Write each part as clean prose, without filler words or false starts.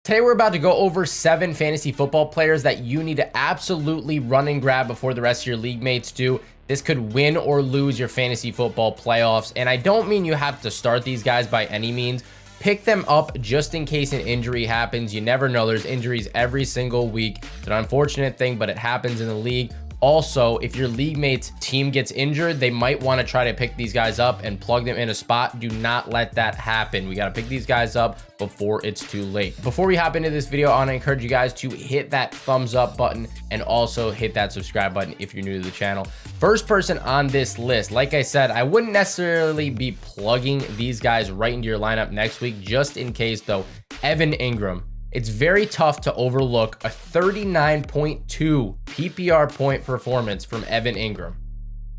Today we're about to go over 7 fantasy football players that you need to absolutely run and grab before the rest of your league mates do. This could win or lose your fantasy football playoffs, and I don't mean you have to start these guys by any means. Pick them up just in case an injury happens. You never know. There's injuries every single week. It's an unfortunate thing, but it happens in the league. Also, if your league mate's team gets injured, they might want to try to pick these guys up and plug them in a spot. Do not let that happen. We got to pick these guys up before it's too late. Before we hop into this video, I want to encourage you guys to hit that thumbs up button and also hit that subscribe button if you're new to the channel. First person on this list, like I said, I wouldn't necessarily be plugging these guys right into your lineup next week, just in case though. Evan Engram. It's very tough to overlook a 39.2 PPR point performance from Evan Engram.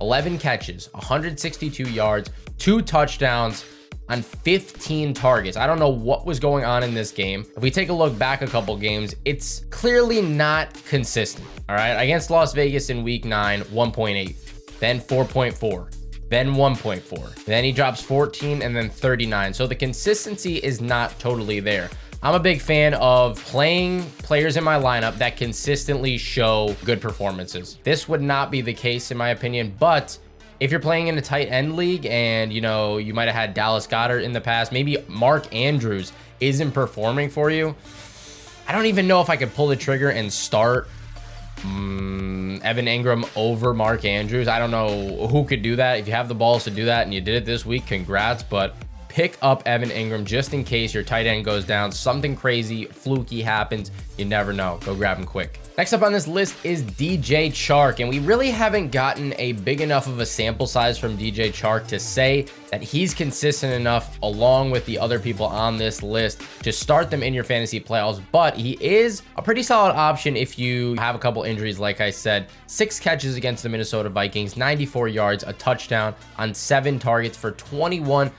11 catches, 162 yards, 2 touchdowns on 15 targets. I don't know what was going on in this game. If we take a look back a couple games, it's clearly not consistent. All right, against Las Vegas in week 9, 1.8, then 4.4. then 1.4, then he drops 14 and then 39. So the consistency is not totally there. I'm a big fan of playing players in my lineup that consistently show good performances. This would not be the case in my opinion, but if you're playing in a tight end league and you know, you might have had Dallas Goedert in the past, maybe Mark Andrews isn't performing for you. I don't even know if I could pull the trigger and start Evan Engram over Mark Andrews. I don't know who could do that. If you have the balls to do that and you did it this week, congrats, but pick up Evan Engram just in case your tight end goes down, something crazy, fluky happens. You never know. Go grab him quick. Next up on this list is DJ CHARK, and we really haven't gotten a big enough of a sample size from DJ CHARK to say that he's consistent enough along with the other people on this list to start them in your fantasy playoffs, but he is a pretty solid option if you have a couple injuries. Like I said, 6 catches against the Minnesota Vikings, 94 yards, a touchdown on 7 targets for 21.4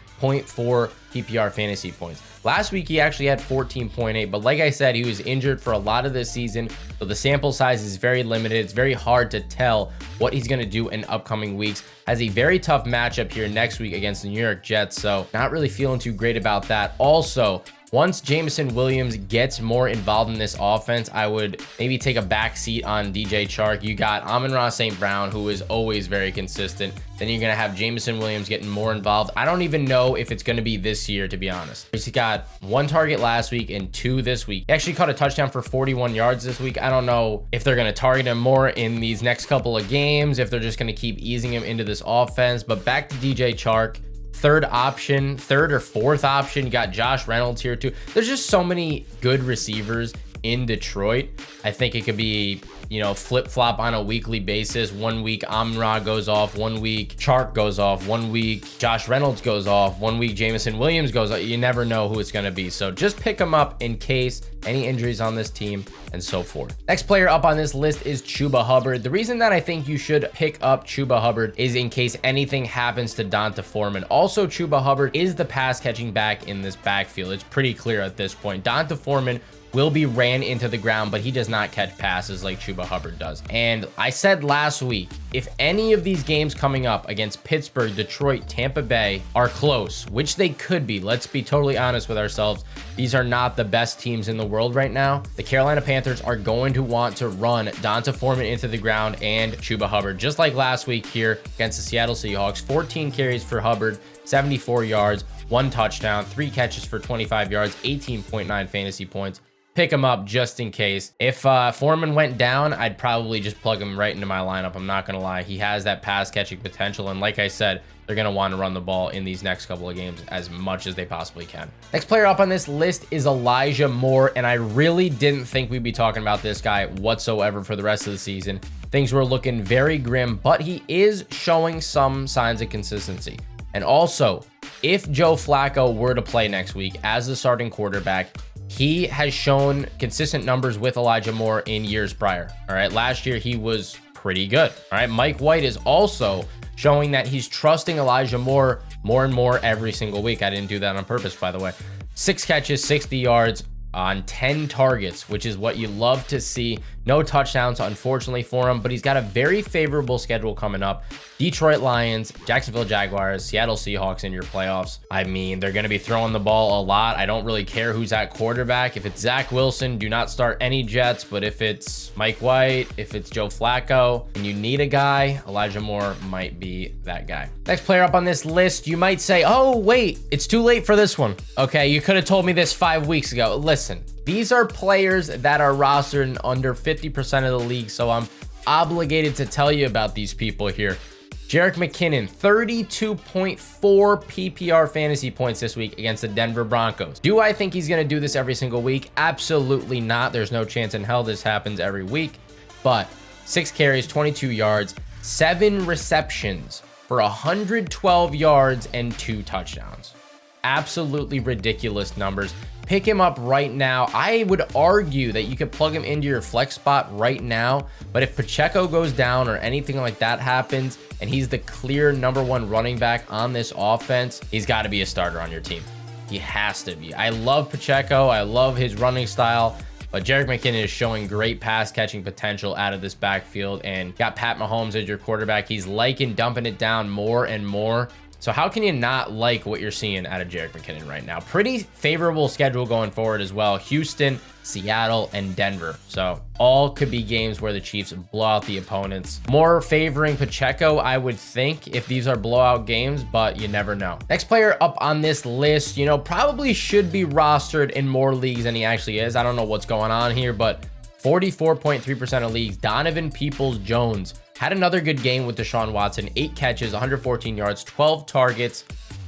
PPR fantasy points. Last week he actually had 14.8, but like I said, he was injured for a lot of this season, so the sample size is very limited. It's very hard to tell what he's going to do in upcoming weeks. Has a very tough matchup here next week against the New York Jets, so not really feeling too great about that. Also, once Jameson Williams gets more involved in this offense, I would maybe take a back seat on DJ CHARK. You got Amon-Ra St. Brown, who is always very consistent. Then you're going to have Jameson Williams getting more involved. I don't even know if it's going to be this year, to be honest. He's got 1 target last week and 2 this week. He actually caught a touchdown for 41 yards this week. I don't know if they're going to target him more in these next couple of games, if they're just going to keep easing him into this offense. But back to DJ CHARK. Third or 4th option, you got Josh Reynolds here too. There's just so many good receivers in Detroit. I think it could be, you know, flip-flop on a weekly basis. 1 week Amon-Ra goes off, 1 week CHARK goes off, 1 week Josh Reynolds goes off, 1 week Jameson Williams goes off. You never know who it's going to be, so just pick them up in case any injuries on this team and so forth. Next player up on this list is CHUBA Hubbard. The reason that I think you should pick up CHUBA Hubbard is in case anything happens to D'Onta Foreman. Also, CHUBA Hubbard is the pass catching back in this backfield. It's pretty clear at this point. D'Onta Foreman will be ran into the ground, but he does not catch passes like CHUBA Hubbard does. And I said last week, if any of these games coming up against Pittsburgh, Detroit, Tampa Bay are close, which they could be, let's be totally honest with ourselves, these are not the best teams in the world right now. The Carolina Panthers are going to want to run D'Onta Foreman into the ground and CHUBA Hubbard, just like last week here against the Seattle Seahawks. 14 carries for Hubbard, 74 yards, 1 touchdown, 3 catches for 25 yards, 18.9 fantasy points. Pick him up just in case. If Foreman went down, I'd probably just plug him right into my lineup. I'm not gonna lie, he has that pass catching potential, and like I said, they're gonna want to run the ball in these next couple of games as much as they possibly can. Next player up on this list is Elijah Moore, and I really didn't think we'd be talking about this guy whatsoever for the rest of the season. Things were looking very grim, but he is showing some signs of consistency. And also, if Joe Flacco were to play next week as the starting quarterback, he has shown consistent numbers with Elijah Moore in years prior. All right, last year he was pretty good. All right, Mike White is also showing that he's trusting Elijah Moore more and more every single week. I didn't do that on purpose, by the way. 6 catches, 60 yards on 10 targets, which is what you love to see. No touchdowns, unfortunately, for him, but he's got a very favorable schedule coming up. Detroit Lions, Jacksonville Jaguars, Seattle Seahawks in your playoffs. I mean, they're going to be throwing the ball a lot. I don't really care who's at quarterback. If it's Zach Wilson, do not start any Jets, but if it's Mike White, if it's Joe Flacco, and you need a guy, Elijah Moore might be that guy. Next player up on this list, you might say, oh, wait, it's too late for this one. Okay, you could have told me this 5 weeks ago. Listen, these are players that are rostered in under 50% of the league, so I'm obligated to tell you about these people here. EJERICK McKinnon, 32.4 PPR fantasy points this week against the Denver Broncos. Do I think he's going to do this every single week? Absolutely not. There's no chance in hell this happens every week. But 6 carries, 22 yards, 7 receptions for 112 yards and 2 touchdowns. Absolutely ridiculous numbers. Pick him up right now. I would argue that you could plug him into your flex spot right now, but if Pacheco goes down or anything like that happens and he's the clear #1 running back on this offense, he's got to be a starter on your team. He has to be. I love Pacheco. I love his running style, but EJERICK McKinnon is showing great pass catching potential out of this backfield, and got Pat Mahomes as your quarterback. He's liking dumping it down more and more. So how can you not like what you're seeing out of EJERICK McKinnon right now? Pretty favorable schedule going forward as well. Houston, Seattle, and Denver. So all could be games where the Chiefs blow out the opponents. More favoring Pacheco, I would think, if these are blowout games, but you never know. Next player up on this list, you know, probably should be rostered in more leagues than he actually is. I don't know what's going on here, but 44.3% of leagues, Donovan Peoples-Jones. Had another good game with Deshaun Watson, 8 catches, 114 yards, 12 targets,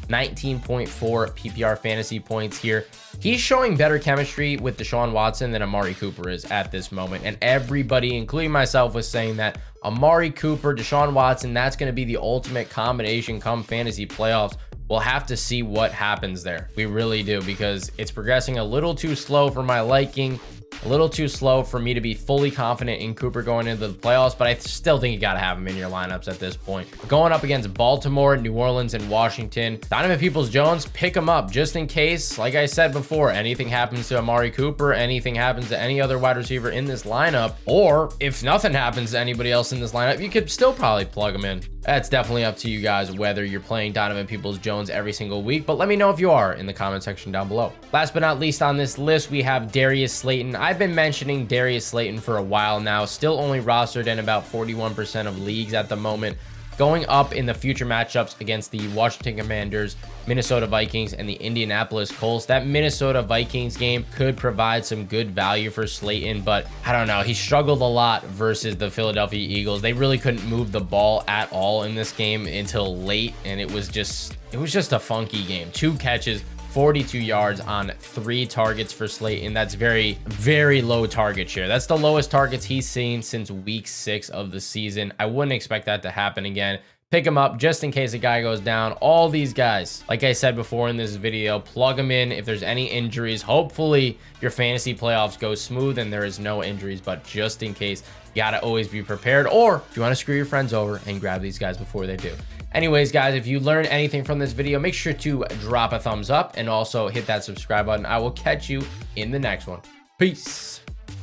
19.4 PPR fantasy points here. He's showing better chemistry with Deshaun Watson than Amari Cooper is at this moment. And everybody, including myself, was saying that Amari Cooper, Deshaun Watson, that's going to be the ultimate combination come fantasy playoffs. We'll have to see what happens there. We really do, because it's progressing a little too slow for my liking. A little too slow for me to be fully confident in Cooper going into the playoffs, but I still think you got to have him in your lineups at this point. Going up against Baltimore, New Orleans, and Washington, Donovan Peoples-Jones, pick him up just in case, like I said before, anything happens to Amari Cooper, anything happens to any other wide receiver in this lineup, or if nothing happens to anybody else in this lineup, you could still probably plug him in. That's definitely up to you guys whether you're playing Donovan Peoples-Jones every single week, but let me know if you are in the comment section down below. Last but not least on this list, we have Darius Slayton. I've been mentioning Darius Slayton for a while now, still only rostered in about 41% of leagues at the moment. Going up in the future matchups against the Washington Commanders, Minnesota Vikings, and the Indianapolis Colts. That Minnesota Vikings game could provide some good value for Slayton, but I don't know. He struggled a lot versus the Philadelphia Eagles. They really couldn't move the ball at all in this game until late, and it was just a funky game. 2 catches, 42 yards on 3 targets for Slayton. That's very, very low target share. That's the lowest targets he's seen since week 6 of the season. I wouldn't expect that to happen again. Pick him up just in case a guy goes down. All these guys, like I said before in this video, plug them in if there's any injuries. Hopefully your fantasy playoffs go smooth and there is no injuries, but just in case, you gotta always be prepared. Or if you want to screw your friends over and grab these guys before they do. Anyways, guys, if you learned anything from this video, make sure to drop a thumbs up and also hit that subscribe button. I will catch you in the next one. Peace.